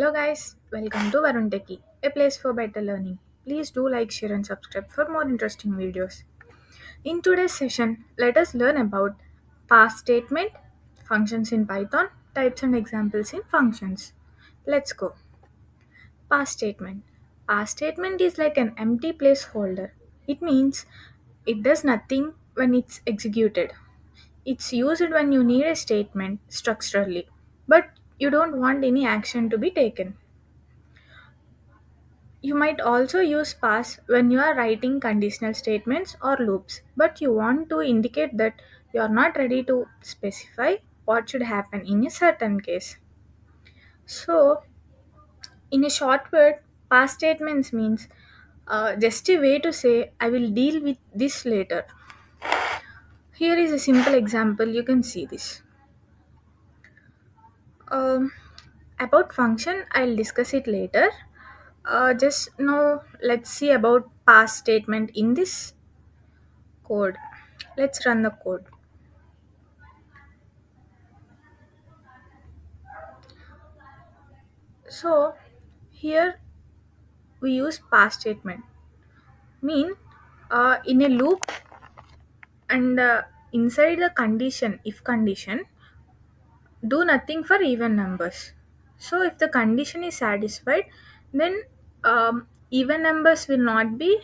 Hello guys, welcome to Varun Techie, a place for better learning. Please do like, share and subscribe for more interesting videos. In today's session, let us learn about past statement, functions in Python, types and examples in functions. Let's go. Past statement. Past statement is like an empty placeholder. It means it does nothing when it's executed. It's used when you need a statement structurally, but you don't want any action to be taken. You might also use pass when you are writing conditional statements or loops, but you want to indicate that you are not ready to specify what should happen in a certain case. So, in a short word, past statements means just a way to say, I will deal with this later. Here is a simple example, you can see this. Um, about function, I'll discuss it later. Just now, let's see about past statement in this code. Let's run the code. So here we use past statement mean in a loop and inside the condition if condition do nothing for even numbers. So if the condition is satisfied, then even numbers will not be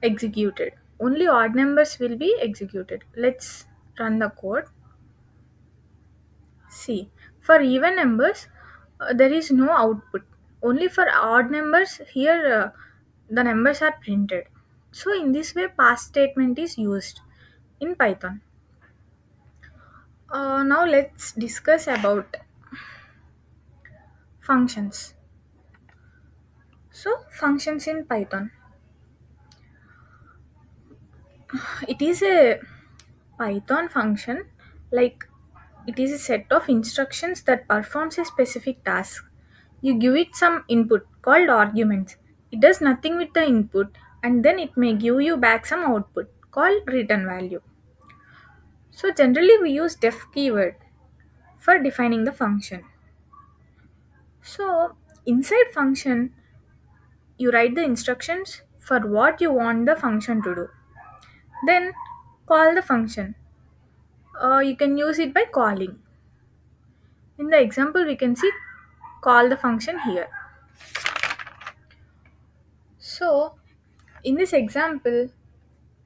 executed. Only odd numbers will be executed. Let's run the code. See, for even numbers, there is no output. Only for odd numbers, here the numbers are printed. So, in this way, past statement is used in Python. Now, let's discuss about functions. So, functions in Python. It is a Python function like it is a set of instructions that performs a specific task. You give it some input called arguments. It does nothing with the input and then it may give you back some output called return value. So generally we use def keyword for defining the function. So inside function you write the instructions for what you want the function to do. Then call the function. You can use it by calling. In the example, we can see call the function here. So, in this example,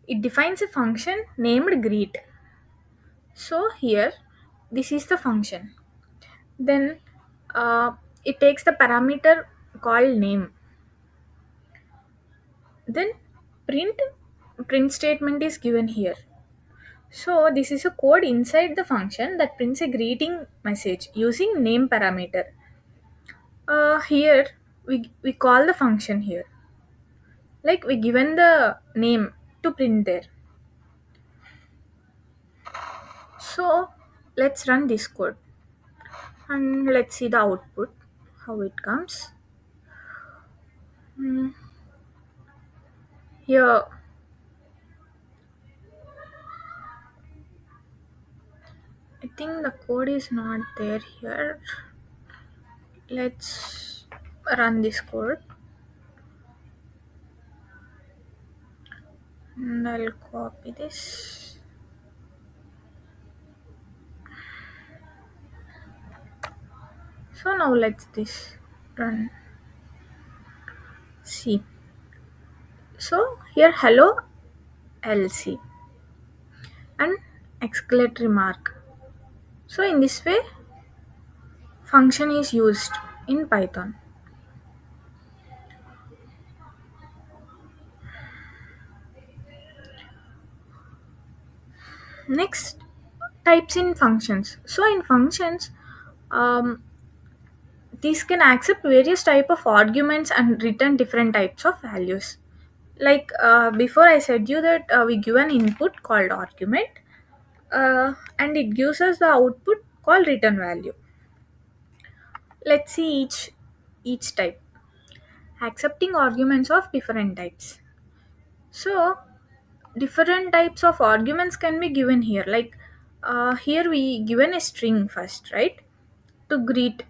it defines a function named greet. So, here, this is the function. Then, uh, it takes the parameter called name. Then, print statement is given here. So, this is a code inside the function that prints a greeting message using name parameter. Here, we call the function here. Like we given the name to print there. So let's run this code and let's see the output how it comes. Hmm, here I think the code is not there here. Let's run this code and I'll copy this. So now let's this run. See, so here hello LC and exclamatory mark. So in this way function is used in Python. Next, types in functions. So in functions, um, these can accept various type of arguments and return different types of values. Like before I said you that we give an input called argument and it gives us the output called return value. Let's see each type. Accepting arguments of different types. So different types of arguments can be given here. Like here we given a string first, right? To greet,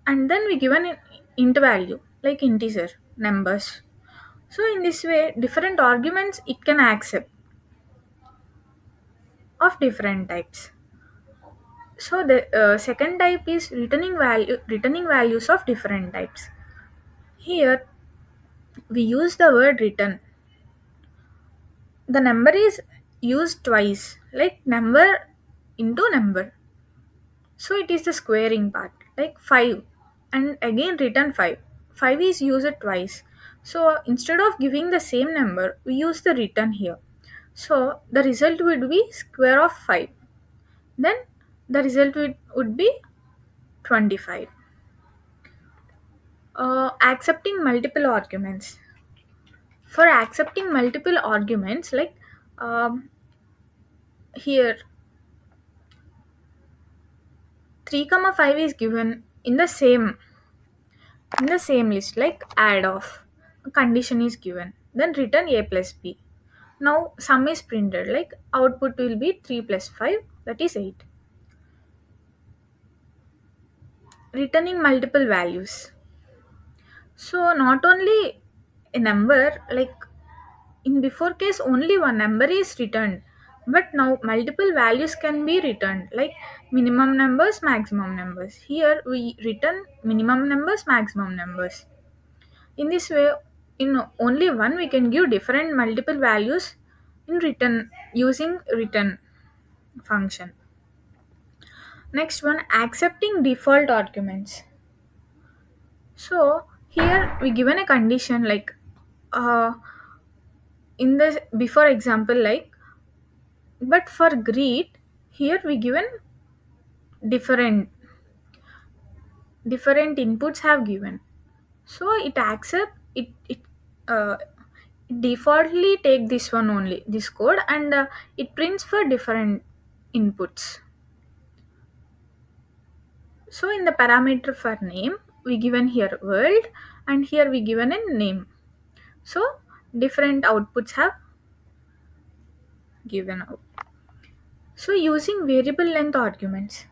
and then we given int value like integer numbers. So in this way, different arguments it can accept of different types. So the second type is returning values of different types. Here we use the word return. The number is used twice, like number into number. So it is the squaring part, like 5 and again return 5. 5 is used twice. So instead of giving the same number, we use the return here. So the result would be square of 5. Then the result would be 25. Accepting multiple arguments. For accepting multiple arguments, like um, here 3 comma 5 is given in the same list, like add of a condition is given, then return a plus b. Now sum is printed, like output will be 3 plus 5, that is 8. Returning multiple values. So not only a number, like in before case only one number is returned, but now multiple values can be returned, like minimum numbers, maximum numbers. Here we return minimum numbers, maximum numbers. In this way, in only one we can give different multiple values in return using return function. Next one, accepting default arguments. So here we given a condition like in the before example, like but for greet, here we given different different inputs have given. So it accept it uh, defaultly take this one only, this code, and it prints for different inputs. So in the parameter for name, we given here world, and here we given a name. So different outputs have given out. So using variable length arguments.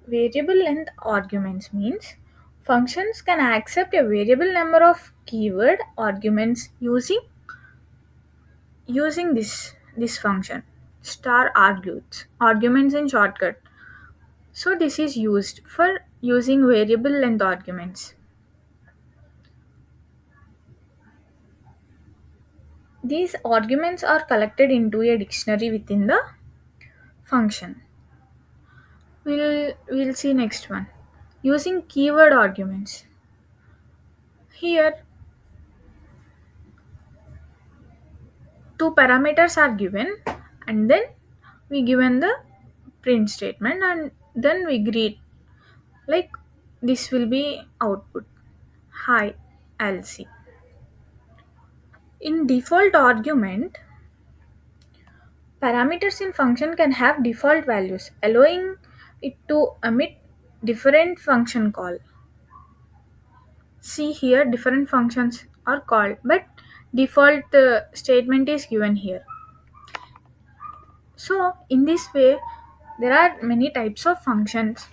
Variable length arguments means functions can accept a variable number of keyword arguments using this function star arguments in shortcut. So this is used for using variable length arguments. These arguments are collected into a dictionary within the function. We'll see next one. Using keyword arguments. Here two parameters are given, and then we given the print statement, and then we greet, like this will be output, hi lc. In default argument, parameters in function can have default values, allowing it to emit different function call. See here, different functions are called, but default statement is given here. So in this way, there are many types of functions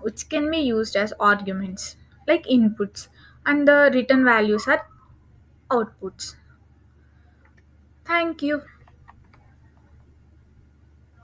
which can be used as arguments, like inputs, and the return values are outputs. Thank you.